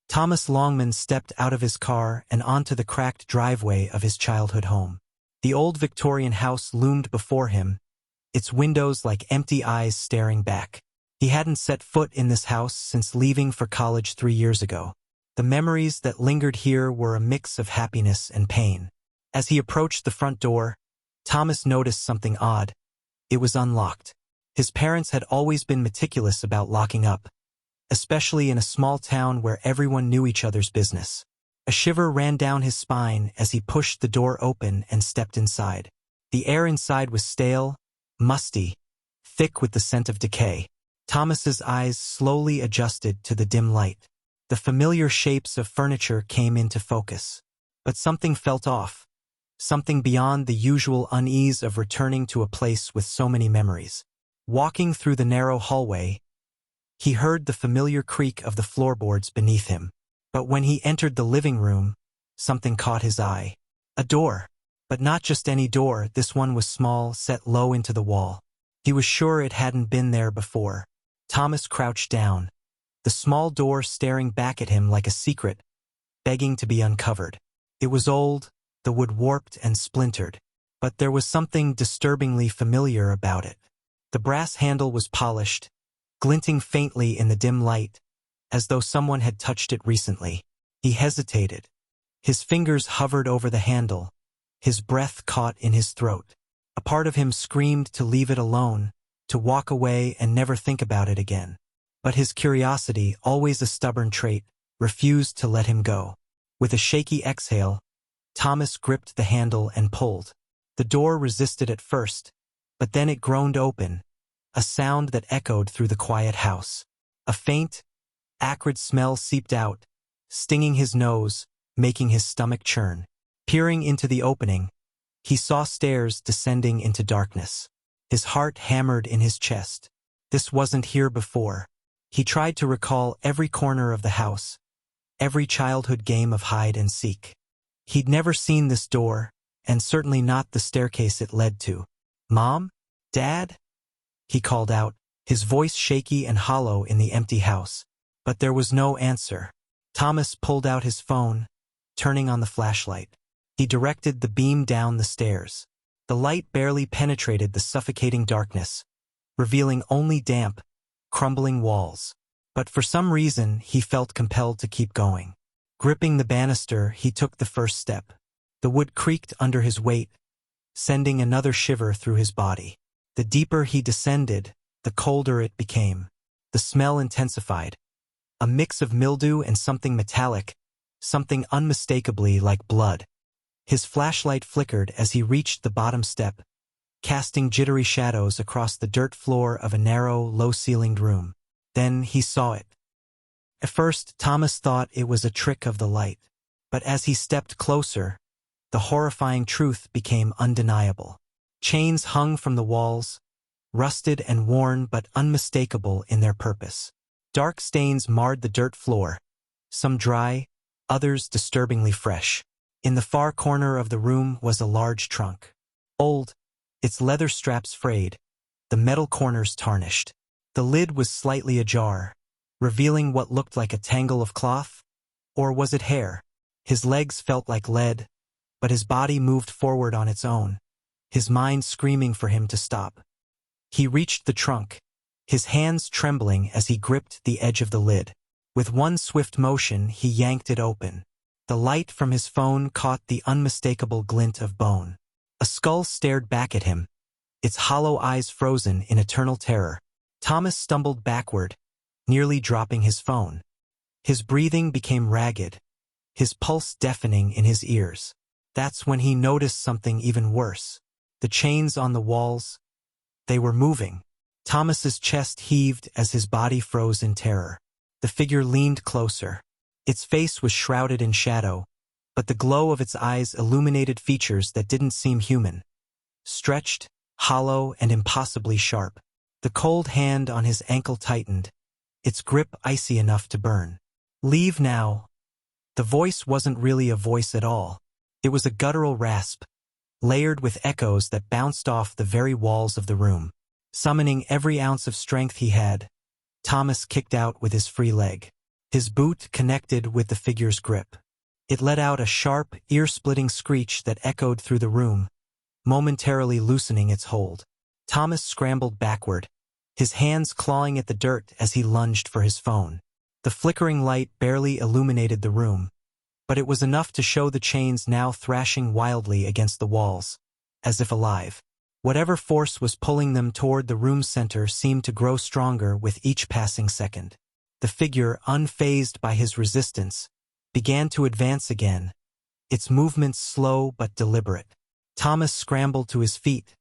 Thomas Longman stepped out of his car and onto the cracked driveway of his childhood home. The old Victorian house loomed before him, its windows like empty eyes staring back. He hadn't set foot in this house since leaving for college 3 years ago. The memories that lingered here were a mix of happiness and pain. As he approached the front door, Thomas noticed something odd. It was unlocked. His parents had always been meticulous about locking up, especially in a small town where everyone knew each other's business. A shiver ran down his spine as he pushed the door open and stepped inside. The air inside was stale, musty, thick with the scent of decay. Thomas's eyes slowly adjusted to the dim light. The familiar shapes of furniture came into focus. But something felt off. Something beyond the usual unease of returning to a place with so many memories. Walking through the narrow hallway, he heard the familiar creak of the floorboards beneath him. But when he entered the living room, something caught his eye. A door. But not just any door, this one was small, set low into the wall. He was sure it hadn't been there before. Thomas crouched down, the small door staring back at him like a secret, begging to be uncovered. It was old, the wood warped and splintered, but there was something disturbingly familiar about it. The brass handle was polished, glinting faintly in the dim light, as though someone had touched it recently. He hesitated. His fingers hovered over the handle, his breath caught in his throat. A part of him screamed to leave it alone, to walk away and never think about it again. But his curiosity, always a stubborn trait, refused to let him go. With a shaky exhale, Thomas gripped the handle and pulled. The door resisted at first, but then it groaned open, a sound that echoed through the quiet house. A faint, acrid smell seeped out, stinging his nose, making his stomach churn. Peering into the opening, he saw stairs descending into darkness. His heart hammered in his chest. This wasn't here before. He tried to recall every corner of the house, every childhood game of hide and seek. He'd never seen this door, and certainly not the staircase it led to. "Mom? Dad?" he called out, his voice shaky and hollow in the empty house. But there was no answer. Thomas pulled out his phone, turning on the flashlight. He directed the beam down the stairs. The light barely penetrated the suffocating darkness, revealing only damp, crumbling walls. But for some reason, he felt compelled to keep going. Gripping the banister, he took the first step. The wood creaked under his weight, sending another shiver through his body. The deeper he descended, the colder it became. The smell intensified. A mix of mildew and something metallic, something unmistakably like blood. His flashlight flickered as he reached the bottom step, casting jittery shadows across the dirt floor of a narrow, low-ceilinged room. Then he saw it. At first, Thomas thought it was a trick of the light. But as he stepped closer, the horrifying truth became undeniable. Chains hung from the walls, rusted and worn but unmistakable in their purpose. Dark stains marred the dirt floor, some dry, others disturbingly fresh. In the far corner of the room was a large trunk. Old, its leather straps frayed, the metal corners tarnished. The lid was slightly ajar, revealing what looked like a tangle of cloth. Or was it hair? His legs felt like lead, but his body moved forward on its own, his mind screaming for him to stop. He reached the trunk, his hands trembling as he gripped the edge of the lid. With one swift motion, he yanked it open. The light from his phone caught the unmistakable glint of bone. A skull stared back at him, its hollow eyes frozen in eternal terror. Thomas stumbled backward, nearly dropping his phone. His breathing became ragged, his pulse deafening in his ears. That's when he noticed something even worse. The chains on the walls, they were moving. Thomas's chest heaved as his body froze in terror. The figure leaned closer. Its face was shrouded in shadow, but the glow of its eyes illuminated features that didn't seem human. Stretched, hollow, and impossibly sharp. The cold hand on his ankle tightened, its grip icy enough to burn. "Leave now." The voice wasn't really a voice at all. It was a guttural rasp, layered with echoes that bounced off the very walls of the room. Summoning every ounce of strength he had, Thomas kicked out with his free leg. His boot connected with the figure's grip. It let out a sharp, ear-splitting screech that echoed through the room, momentarily loosening its hold. Thomas scrambled backward, his hands clawing at the dirt as he lunged for his phone. The flickering light barely illuminated the room, but it was enough to show the chains now thrashing wildly against the walls, as if alive. Whatever force was pulling them toward the room's center seemed to grow stronger with each passing second. The figure, unfazed by his resistance, began to advance again, its movements slow but deliberate. Thomas scrambled to his feet,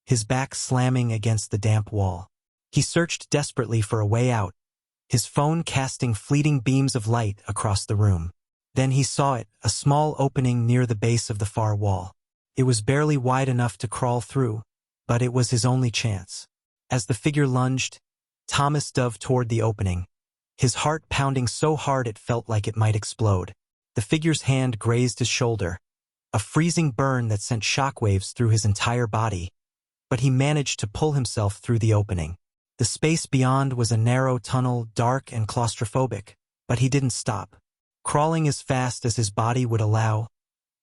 his back slamming against the damp wall. He searched desperately for a way out, his phone casting fleeting beams of light across the room. Then he saw it, a small opening near the base of the far wall. It was barely wide enough to crawl through, but it was his only chance. As the figure lunged, Thomas dove toward the opening, his heart pounding so hard it felt like it might explode. The figure's hand grazed his shoulder, a freezing burn that sent shockwaves through his entire body, but he managed to pull himself through the opening. The space beyond was a narrow tunnel, dark and claustrophobic, but he didn't stop. Crawling as fast as his body would allow,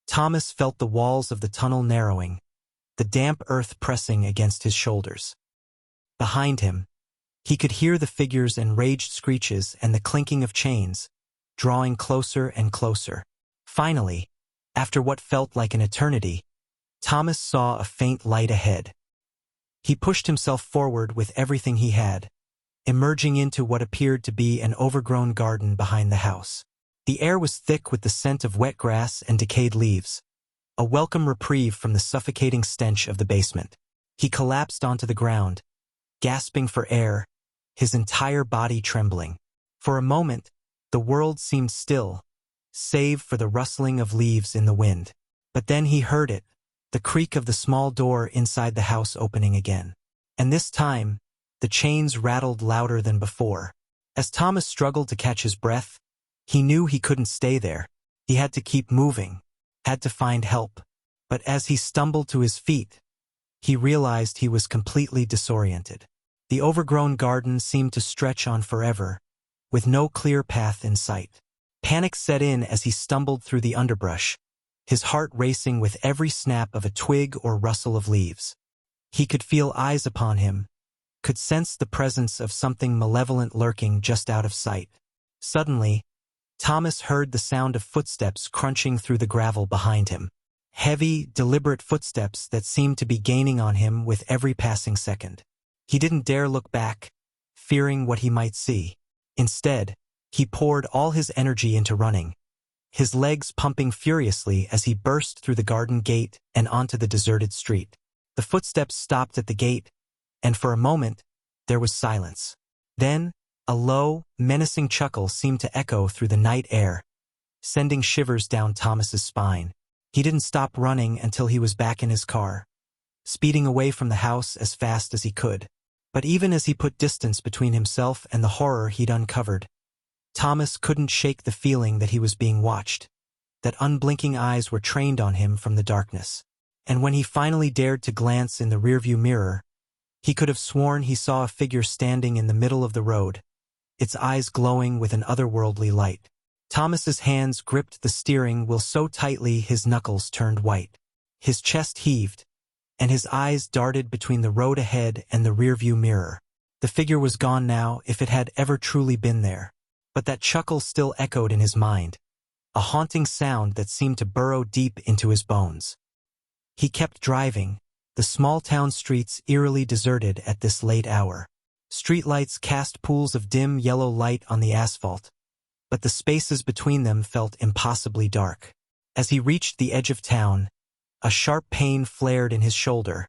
Thomas felt the walls of the tunnel narrowing, the damp earth pressing against his shoulders. Behind him, he could hear the figure's enraged screeches and the clinking of chains, drawing closer and closer. Finally, after what felt like an eternity, Thomas saw a faint light ahead. He pushed himself forward with everything he had, emerging into what appeared to be an overgrown garden behind the house. The air was thick with the scent of wet grass and decayed leaves, a welcome reprieve from the suffocating stench of the basement. He collapsed onto the ground, gasping for air, his entire body trembling. For a moment, the world seemed still, save for the rustling of leaves in the wind. But then he heard it, the creak of the small door inside the house opening again. And this time, the chains rattled louder than before. As Thomas struggled to catch his breath, he knew he couldn't stay there. He had to keep moving, had to find help. But as he stumbled to his feet, he realized he was completely disoriented. The overgrown garden seemed to stretch on forever, with no clear path in sight. Panic set in as he stumbled through the underbrush, his heart racing with every snap of a twig or rustle of leaves. He could feel eyes upon him, could sense the presence of something malevolent lurking just out of sight. Suddenly, Thomas heard the sound of footsteps crunching through the gravel behind him. Heavy, deliberate footsteps that seemed to be gaining on him with every passing second. He didn't dare look back, fearing what he might see. Instead, he poured all his energy into running, his legs pumping furiously as he burst through the garden gate and onto the deserted street. The footsteps stopped at the gate, and for a moment, there was silence. Then, a low, menacing chuckle seemed to echo through the night air, sending shivers down Thomas's spine. He didn't stop running until he was back in his car, speeding away from the house as fast as he could. But even as he put distance between himself and the horror he'd uncovered, Thomas couldn't shake the feeling that he was being watched, that unblinking eyes were trained on him from the darkness. And when he finally dared to glance in the rearview mirror, he could have sworn he saw a figure standing in the middle of the road, its eyes glowing with an otherworldly light. Thomas's hands gripped the steering wheel so tightly his knuckles turned white. His chest heaved, and his eyes darted between the road ahead and the rearview mirror. The figure was gone now, if it had ever truly been there. But that chuckle still echoed in his mind, a haunting sound that seemed to burrow deep into his bones. He kept driving, the small-town streets eerily deserted at this late hour. Streetlights cast pools of dim yellow light on the asphalt, but the spaces between them felt impossibly dark. As he reached the edge of town, a sharp pain flared in his shoulder,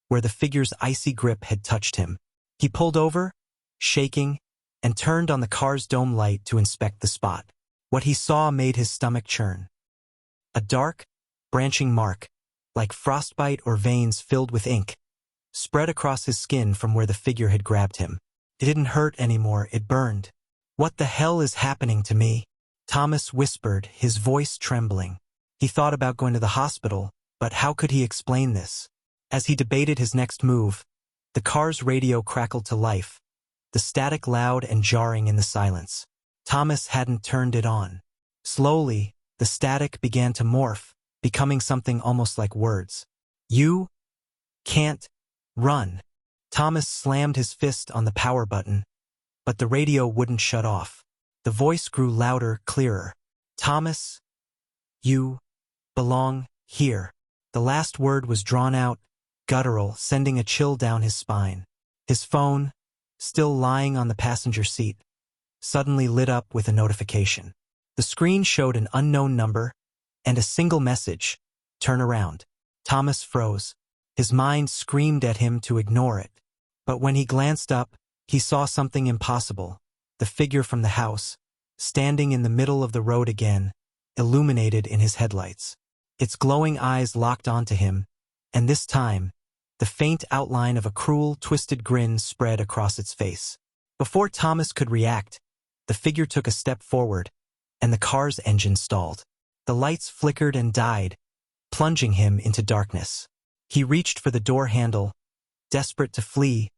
where the figure's icy grip had touched him. He pulled over, shaking, and turned on the car's dome light to inspect the spot. What he saw made his stomach churn. A dark, branching mark, like frostbite or veins filled with ink, spread across his skin from where the figure had grabbed him. It didn't hurt anymore, it burned. "What the hell is happening to me?" Thomas whispered, his voice trembling. He thought about going to the hospital, but how could he explain this? As he debated his next move, the car's radio crackled to life, the static loud and jarring in the silence. Thomas hadn't turned it on. Slowly, the static began to morph, becoming something almost like words. "You can't run." Thomas slammed his fist on the power button, but the radio wouldn't shut off. The voice grew louder, clearer. "Thomas, you belong here." The last word was drawn out, guttural, sending a chill down his spine. His phone, still lying on the passenger seat, suddenly lit up with a notification. The screen showed an unknown number and a single message: "Turn around." Thomas froze. His mind screamed at him to ignore it. But when he glanced up, he saw something impossible. The figure from the house, standing in the middle of the road again, illuminated in his headlights. Its glowing eyes locked onto him, and this time, the faint outline of a cruel, twisted grin spread across its face. Before Thomas could react, the figure took a step forward, and the car's engine stalled. The lights flickered and died, plunging him into darkness. He reached for the door handle, desperate to flee,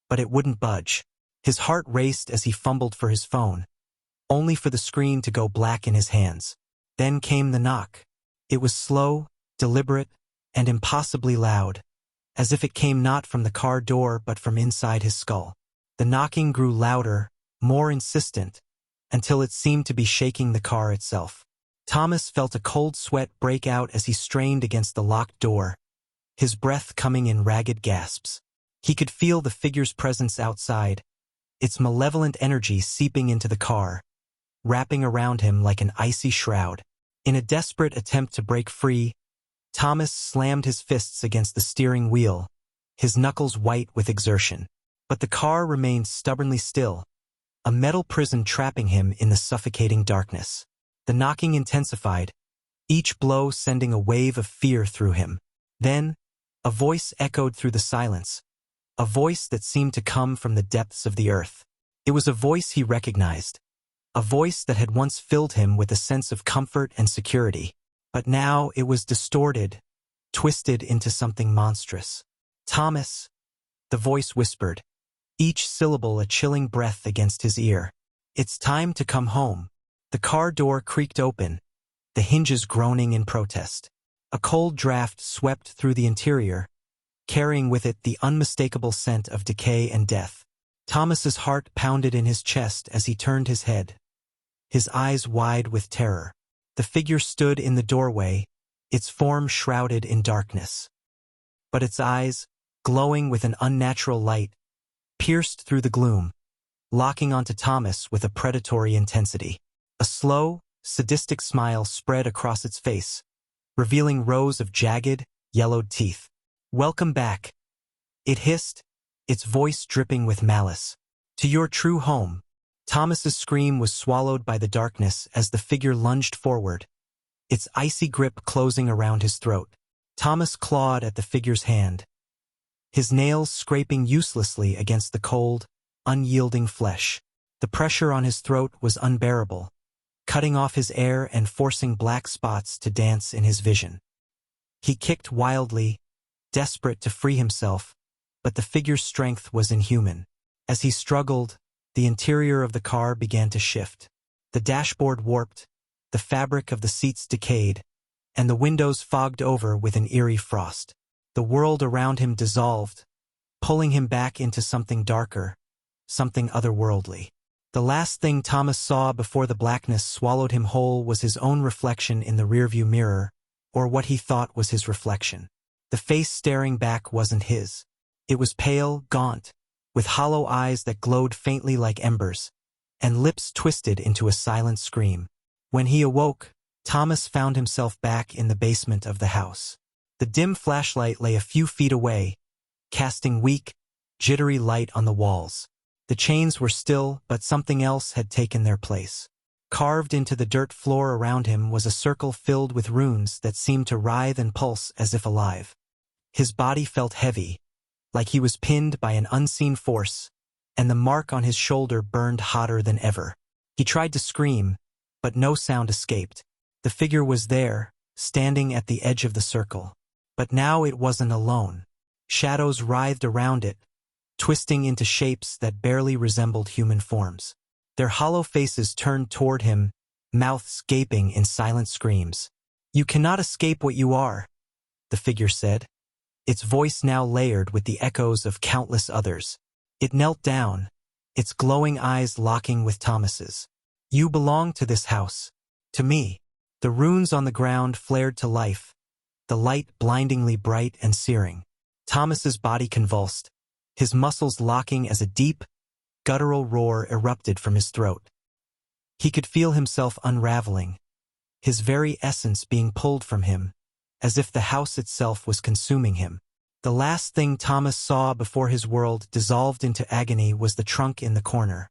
but it wouldn't budge. His heart raced as he fumbled for his phone, only for the screen to go black in his hands. Then came the knock. It was slow, deliberate, and impossibly loud, as if it came not from the car door but from inside his skull. The knocking grew louder, more insistent, until it seemed to be shaking the car itself. Thomas felt a cold sweat break out as he strained against the locked door, his breath coming in ragged gasps. He could feel the figure's presence outside, its malevolent energy seeping into the car, wrapping around him like an icy shroud. In a desperate attempt to break free, Thomas slammed his fists against the steering wheel, his knuckles white with exertion. But the car remained stubbornly still, a metal prison trapping him in the suffocating darkness. The knocking intensified, each blow sending a wave of fear through him. Then, a voice echoed through the silence, a voice that seemed to come from the depths of the earth. It was a voice he recognized, a voice that had once filled him with a sense of comfort and security. But now it was distorted, twisted into something monstrous. "Thomas," the voice whispered, each syllable a chilling breath against his ear. "It's time to come home." The car door creaked open, the hinges groaning in protest. A cold draft swept through the interior, carrying with it the unmistakable scent of decay and death. Thomas's heart pounded in his chest as he turned his head, his eyes wide with terror. The figure stood in the doorway, its form shrouded in darkness. But its eyes, glowing with an unnatural light, pierced through the gloom, locking onto Thomas with a predatory intensity. A slow, sadistic smile spread across its face, revealing rows of jagged, yellowed teeth. "Welcome back," it hissed, its voice dripping with malice. "To your true home." Thomas's scream was swallowed by the darkness as the figure lunged forward, its icy grip closing around his throat. Thomas clawed at the figure's hand, his nails scraping uselessly against the cold, unyielding flesh. The pressure on his throat was unbearable, cutting off his air and forcing black spots to dance in his vision. He kicked wildly, desperate to free himself, but the figure's strength was inhuman. As he struggled, the interior of the car began to shift. The dashboard warped, the fabric of the seats decayed, and the windows fogged over with an eerie frost. The world around him dissolved, pulling him back into something darker, something otherworldly. The last thing Thomas saw before the blackness swallowed him whole was his own reflection in the rearview mirror, or what he thought was his reflection. The face staring back wasn't his. It was pale, gaunt, with hollow eyes that glowed faintly like embers, and lips twisted into a silent scream. When he awoke, Thomas found himself back in the basement of the house. The dim flashlight lay a few feet away, casting weak, jittery light on the walls. The chains were still, but something else had taken their place. Carved into the dirt floor around him was a circle filled with runes that seemed to writhe and pulse as if alive. His body felt heavy, like he was pinned by an unseen force, and the mark on his shoulder burned hotter than ever. He tried to scream, but no sound escaped. The figure was there, standing at the edge of the circle. But now it wasn't alone. Shadows writhed around it, twisting into shapes that barely resembled human forms. Their hollow faces turned toward him, mouths gaping in silent screams. "You cannot escape what you are," the figure said, its voice now layered with the echoes of countless others. It knelt down, its glowing eyes locking with Thomas's. "You belong to this house. To me." The runes on the ground flared to life, the light blindingly bright and searing. Thomas's body convulsed, his muscles locking as a deep, guttural roar erupted from his throat. He could feel himself unraveling, his very essence being pulled from him, as if the house itself was consuming him. The last thing Thomas saw before his world dissolved into agony was the trunk in the corner,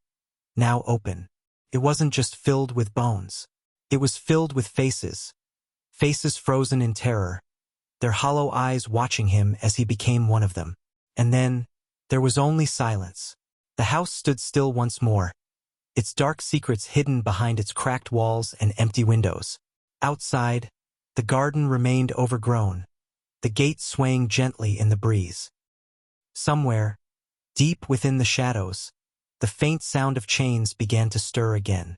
now open. It wasn't just filled with bones. It was filled with faces, faces frozen in terror, their hollow eyes watching him as he became one of them. And then, there was only silence. The house stood still once more, its dark secrets hidden behind its cracked walls and empty windows. Outside, the garden remained overgrown, the gate swaying gently in the breeze. Somewhere, deep within the shadows, the faint sound of chains began to stir again.